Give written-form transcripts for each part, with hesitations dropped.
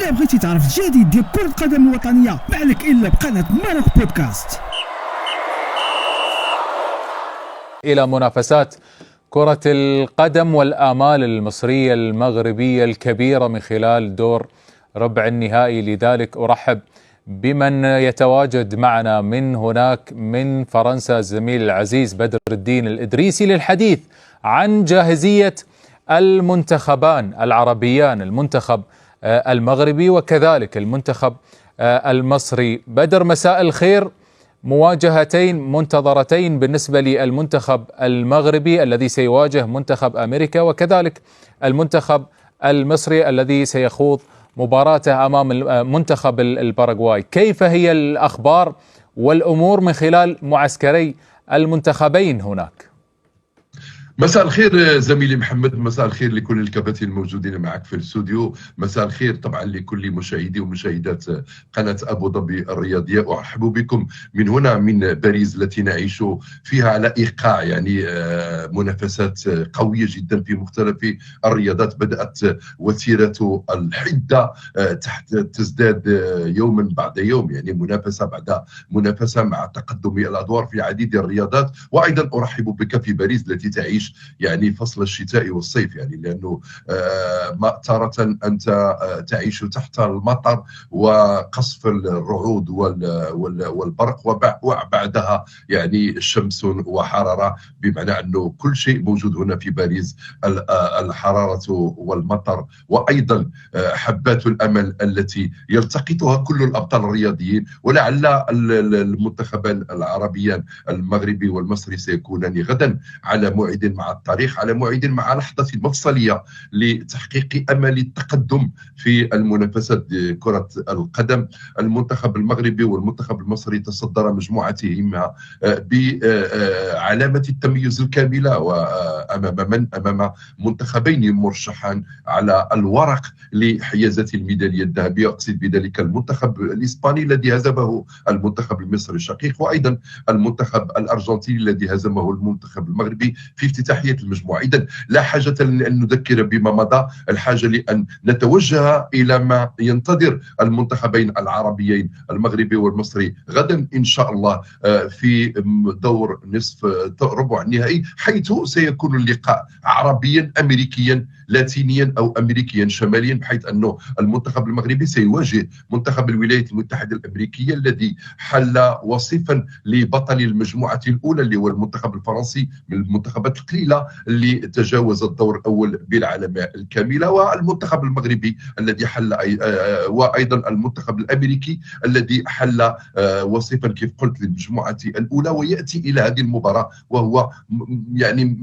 إلا بغيتي تعرف الجديد ديال كرة القدم الوطنية ما عليك إلا بقناة ماروك بودكاست. إلى منافسات كرة القدم والآمال المصرية المغربية الكبيرة من خلال دور ربع النهائي. لذلك أرحب بمن يتواجد معنا من هناك من فرنسا، الزميل العزيز بدر الدين الإدريسي، للحديث عن جاهزية المنتخبان العربيان، المنتخب المغربي وكذلك المنتخب المصري. بدر، مساء الخير. مواجهتين منتظرتين بالنسبة للمنتخب المغربي الذي سيواجه منتخب أمريكا، وكذلك المنتخب المصري الذي سيخوض مباراته أمام منتخب الباراغواي. كيف هي الأخبار والأمور من خلال معسكري المنتخبين هناك؟ مساء الخير زميلي محمد، مساء الخير لكل الكباتن الموجودين معك في الاستوديو، مساء الخير طبعا لكل مشاهدي ومشاهدات قناة أبو ظبي الرياضية. أرحب بكم من هنا من باريس التي نعيش فيها على إيقاع يعني منافسات قوية جدا في مختلف الرياضات. بدأت وتيرة الحدة تزداد يوما بعد يوم، يعني منافسة بعد منافسة مع تقدم الأدوار في عديد الرياضات. وأيضا أرحب بك في باريس التي تعيش يعني فصل الشتاء والصيف، يعني لأنه تارة أنت تعيش تحت المطر وقصف الرعود والبرق، وبعدها يعني الشمس وحرارة، بمعنى أنه كل شيء موجود هنا في باريس، الحرارة والمطر وأيضا حبات الأمل التي يلتقطها كل الأبطال الرياضيين. ولعل المنتخبان العربيان المغربي والمصري سيكونان غدا على موعد مع التاريخ، على موعد مع لحظة مفصلية لتحقيق أمل التقدم في المنافسات كرة القدم. المنتخب المغربي والمنتخب المصري تصدر مجموعتهما بعلامة التميز الكاملة، أمام منتخبين مرشحان على الورق لحيازة الميدالية الذهبية. أقصد بذلك المنتخب الإسباني الذي هزمه المنتخب المصري الشقيق، وأيضا المنتخب الأرجنتيني الذي هزمه المنتخب المغربي في افتتاحية المجموعة. إذن لا حاجة لأن نذكر بما مضى، الحاجة لأن نتوجه إلى ما ينتظر المنتخبين العربيين المغربي والمصري غدا إن شاء الله في دور نصف ربع النهائي، حيث سيكون اللقاء عربيا أمريكيا لاتينيا أو أمريكيا شماليا، بحيث أنه المنتخب المغربي سيواجه منتخب الولايات المتحدة الأمريكية الذي حل وصفا لبطل المجموعة الأولى اللي هو المنتخب الفرنسي، من المنتخبات القليلة اللي تجاوز الدور الأول بالعلامة الكاملة، والمنتخب المغربي الذي حل وأيضا المنتخب الأمريكي الذي حل وصفا كيف قلت للمجموعة الأولى، ويأتي إلى هذه المباراة وهو يعني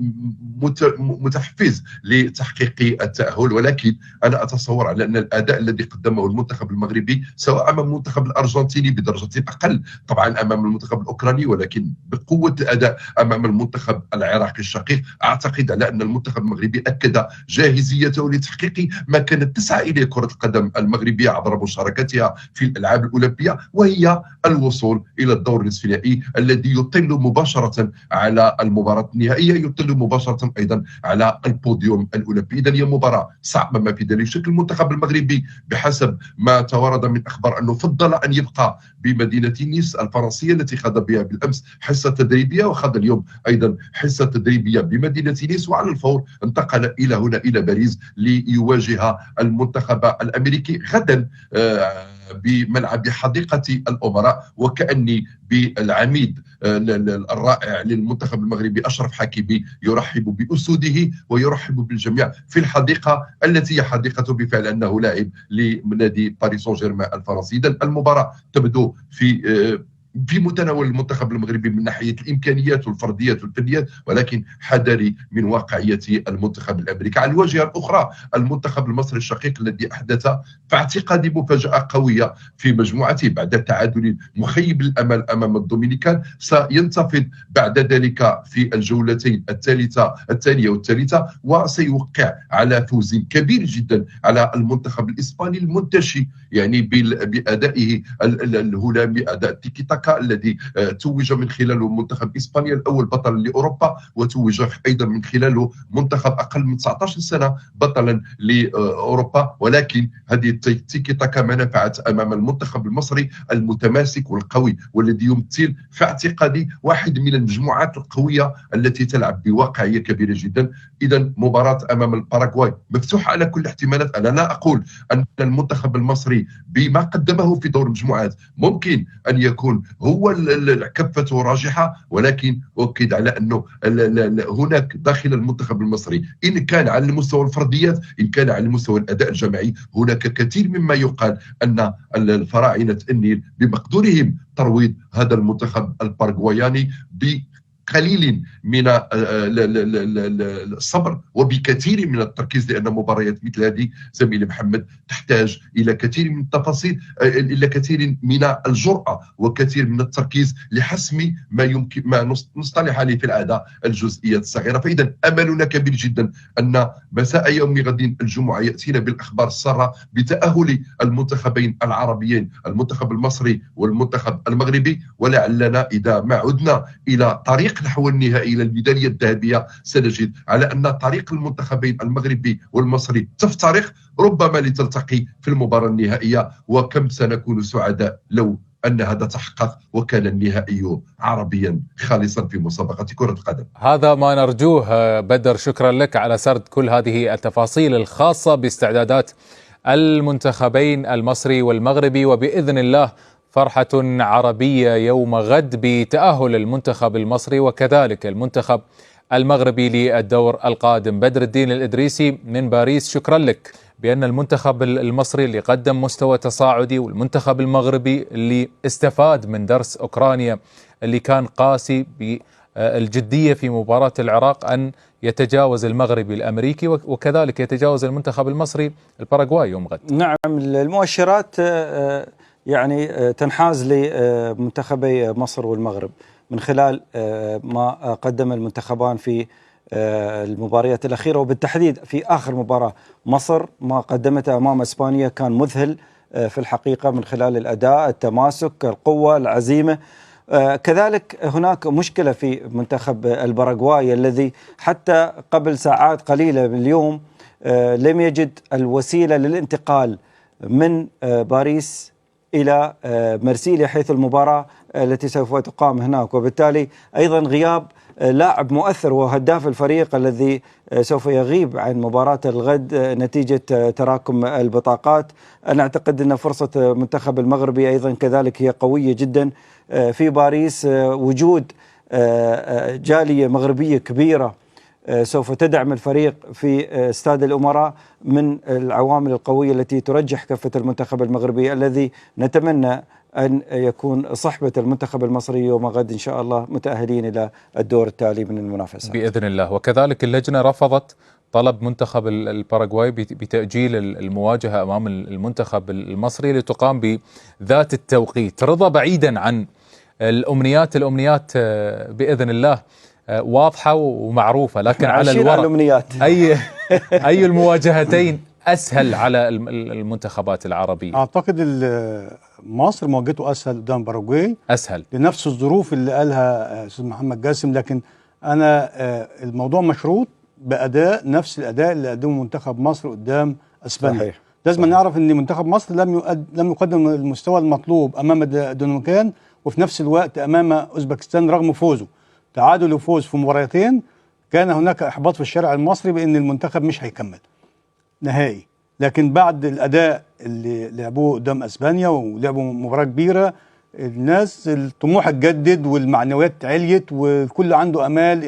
متحفز لتحقيق التأهل. ولكن أنا أتصور على أن الأداء الذي قدمه المنتخب المغربي سواء أمام المنتخب الأرجنتيني بدرجة أقل طبعا أمام المنتخب الأوكراني، ولكن بقوة الأداء أمام المنتخب العراقي الشقيق، أعتقد على أن المنتخب المغربي أكد جاهزيته لتحقيق ما كانت تسعى إليه كرة القدم المغربية عبر مشاركتها في الألعاب الأولمبية، وهي الوصول إلى الدور النصف النهائي الذي يطل مباشرة على المباراة النهائية، يطل مباشرة أيضا على البوديوم الأولمبي. إذن هي مباراة صعبة ما في ذلك الشكل. المنتخب المغربي بحسب ما تورد من أخبار أنه فضل أن يبقى بمدينة نيس الفرنسية التي خاض بها بالأمس حصة تدريبية، وخاض اليوم أيضا حصة تدريبية بمدينة نيس، وعلى الفور انتقل إلى هنا إلى باريس ليواجه المنتخب الأمريكي غدا بملعب حديقة الأمراء. وكأني بالعميد الرائع للمنتخب المغربي أشرف حكيمي يرحب بأسوده ويرحب بالجميع في الحديقة التي هي حديقة بالفعل أنه لاعب لنادي باريس سان جيرمان الفرنسي. إذن المباراة تبدو في متناول المنتخب المغربي من ناحية الإمكانيات والفرديات والفنيات، ولكن حذري من واقعية المنتخب الأمريكي. على الواجهة الأخرى المنتخب المصري الشقيق الذي أحدث في اعتقادي مفاجأة قوية في مجموعته بعد تعادل مخيب الأمل أمام الدومينيكان، سينتفض بعد ذلك في الجولتين الثانية والثالثة، وسيوقع على فوز كبير جدا على المنتخب الإسباني المنتشي يعني بأدائه الهلامي، أداء تيكي تاكا كاكا الذي توج من خلاله منتخب إسبانيا الأول بطلا لأوروبا، وتوج أيضا من خلاله منتخب أقل من 19 سنة بطلا لأوروبا. ولكن هذه التيكي تاكا ما نفعت أمام المنتخب المصري المتماسك والقوي، والذي يمثل في اعتقادي واحد من المجموعات القوية التي تلعب بواقعية كبيرة جدا. إذا مباراة أمام الباراغواي مفتوحة على كل الاحتمالات. أنا لا أقول أن المنتخب المصري بما قدمه في دور المجموعات ممكن أن يكون هو كفته راجحة، ولكن أؤكد على أنه هناك داخل المنتخب المصري إن كان على المستوى الفرديات إن كان على مستوى الأداء الجماعي هناك كثير مما يقال أن الفراعنة النيل بمقدورهم ترويض هذا المنتخب الباراغواياني قليل من الصبر وبكثير من التركيز، لأن مباريات مثل هذه زميلي محمد تحتاج إلى كثير من التفاصيل، إلى كثير من الجرأة وكثير من التركيز لحسم ما يمكن ما نصطلح عليه في العادة الجزئيات الصغيرة. فإذا أملنا كبير جدا أن مساء يوم غد الجمعة يأتينا بالأخبار السارة بتأهل المنتخبين العربيين، المنتخب المصري والمنتخب المغربي، ولعلنا إذا ما عدنا إلى طريق نحو النهائي إلى الميدالية الذهبية سنجد على أن طريق المنتخبين المغربي والمصري تفترق، ربما لتلتقي في المباراة النهائية. وكم سنكون سعداء لو أن هذا تحقق وكان النهائي عربيا خالصا في مسابقة كرة القدم. هذا ما نرجوه. بدر، شكرا لك على سرد كل هذه التفاصيل الخاصة باستعدادات المنتخبين المصري والمغربي، وبإذن الله فرحة عربية يوم غد بتأهل المنتخب المصري وكذلك المنتخب المغربي للدور القادم. بدر الدين الإدريسي من باريس، شكرا لك. بأن المنتخب المصري اللي قدم مستوى تصاعدي والمنتخب المغربي اللي استفاد من درس أوكرانيا اللي كان قاسي بالجدية في مباراة العراق أن يتجاوز المغربي الأمريكي وكذلك يتجاوز المنتخب المصري الباراغواي يوم غد. نعم، المؤشرات يعني تنحاز لمنتخبي مصر والمغرب من خلال ما قدم المنتخبان في المباريات الأخيرة، وبالتحديد في آخر مباراة مصر ما قدمته أمام إسبانيا كان مذهل في الحقيقة من خلال الأداء، التماسك، القوة، العزيمة. كذلك هناك مشكلة في منتخب الباراغواي الذي حتى قبل ساعات قليلة من اليوم لم يجد الوسيلة للانتقال من باريس إلى مرسيليا حيث المباراة التي سوف تقام هناك، وبالتالي أيضا غياب لاعب مؤثر وهداف الفريق الذي سوف يغيب عن مباراة الغد نتيجة تراكم البطاقات. أنا أعتقد أن فرصة منتخب المغربي أيضا كذلك هي قوية جدا في باريس. وجود جالية مغربية كبيرة سوف تدعم الفريق في استاد الأمراء من العوامل القوية التي ترجح كفة المنتخب المغربي الذي نتمنى أن يكون صحبة المنتخب المصري يوم غد إن شاء الله متأهلين إلى الدور التالي من المنافسة بإذن الله. وكذلك اللجنة رفضت طلب منتخب الباراغواي بتأجيل المواجهة أمام المنتخب المصري لتقام بذات التوقيت. رضا، بعيدا عن الأمنيات بإذن الله واضحة ومعروفة، لكن على الورق أي المواجهتين أسهل على المنتخبات العربية؟ أعتقد مصر مواجهته أسهل قدام باراغواي، أسهل لنفس الظروف اللي قالها أستاذ محمد جاسم. لكن أنا الموضوع مشروط بأداء نفس الأداء اللي قدمه منتخب مصر قدام أسبانيا. صحيح. لازم نعرف أن منتخب مصر لم يقدم المستوى المطلوب أمام الدنمارك وفي نفس الوقت أمام أوزبكستان رغم فوزه. تعادل وفوز في مباراتين، كان هناك إحباط في الشارع المصري بأن المنتخب مش هيكمل نهائي. لكن بعد الأداء اللي لعبوه قدام أسبانيا ولعبوا مباراة كبيرة، الناس الطموح اتجدد والمعنويات عليت والكل عنده أمال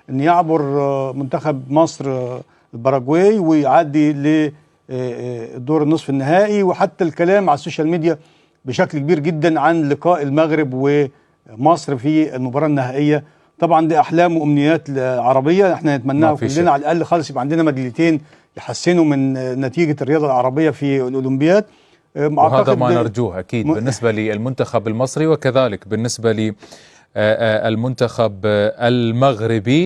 إن يعبر منتخب مصر الباراغواي ويعدي للدور النصف النهائي. وحتى الكلام على السوشيال ميديا بشكل كبير جدا عن لقاء المغرب ومصر في المباراة النهائية. طبعا دي أحلام وأمنيات عربية احنا نتمناها كلنا، على الأقل خالص يبقى عندنا ميداليتين يحسنوا من نتيجة الرياضة العربية في الأولمبياد. وهذا ما نرجوه أكيد بالنسبة للمنتخب المصري وكذلك بالنسبة للمنتخب المغربي.